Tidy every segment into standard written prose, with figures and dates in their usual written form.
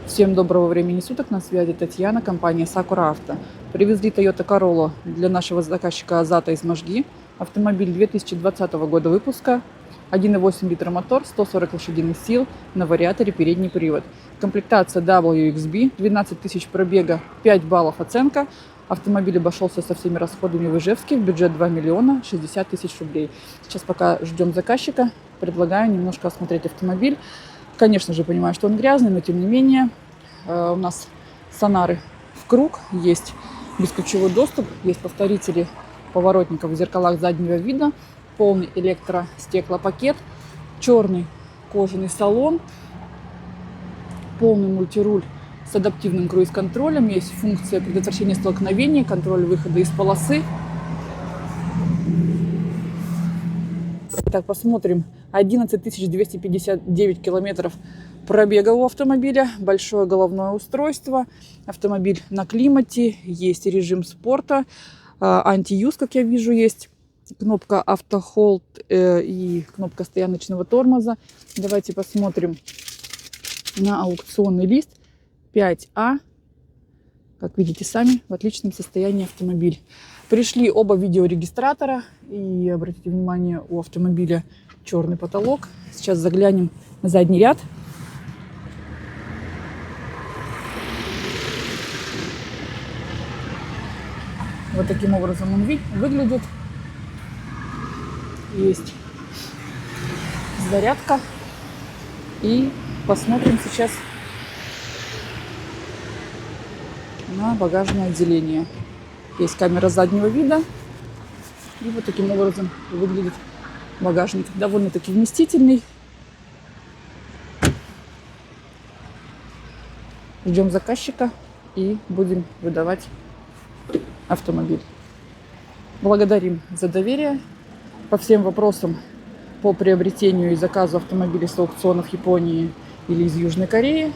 Всем доброго времени суток, на связи Татьяна, компания Sakura Auto. Привезли Toyota Corolla для нашего заказчика Азата из Можги. Автомобиль 2020 года выпуска, 1,8 литра мотор, 140 лошадиных сил, на вариаторе передний привод. Комплектация WXB, 12 тысяч пробега, 5 баллов оценка. Автомобиль обошелся со всеми расходами в Ижевске, в бюджет 2 миллиона 60 тысяч рублей. Сейчас пока ждем заказчика, предлагаю немножко осмотреть автомобиль. Конечно же, понимаю, что он грязный, но тем не менее у нас сонары в круг, есть бесключевой доступ, есть повторители поворотников в зеркалах заднего вида, полный электростеклопакет, черный кожаный салон, полный мультируль с адаптивным круиз-контролем, есть функция предотвращения столкновений, контроль выхода из полосы. Так, посмотрим. 11 259 километров пробега у автомобиля. Большое головное устройство. Автомобиль на климате. Есть режим спорта. Анти-юз, как я вижу, есть. Кнопка автохолд и кнопка стояночного тормоза. Давайте посмотрим на аукционный лист. 5А. Как видите сами, в отличном состоянии автомобиль. Пришли оба видеорегистратора. И обратите внимание, у автомобиля черный потолок. Сейчас заглянем на задний ряд. Вот таким образом он выглядит. Есть зарядка. И посмотрим сейчас на багажное отделение. Есть камера заднего вида. И вот таким образом выглядит багажник. Довольно-таки вместительный. Ждем заказчика и будем выдавать автомобиль. Благодарим за доверие. По всем вопросам по приобретению и заказу автомобилей с аукционов Японии или из Южной Кореи,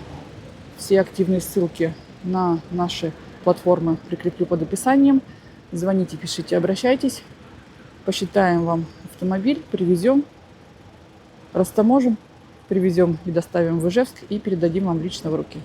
все активные ссылки на наши платформы прикреплю под описанием. Звоните, пишите, обращайтесь. Посчитаем вам автомобиль, привезем, растаможим, привезем и доставим в Ижевск и передадим вам лично в руки.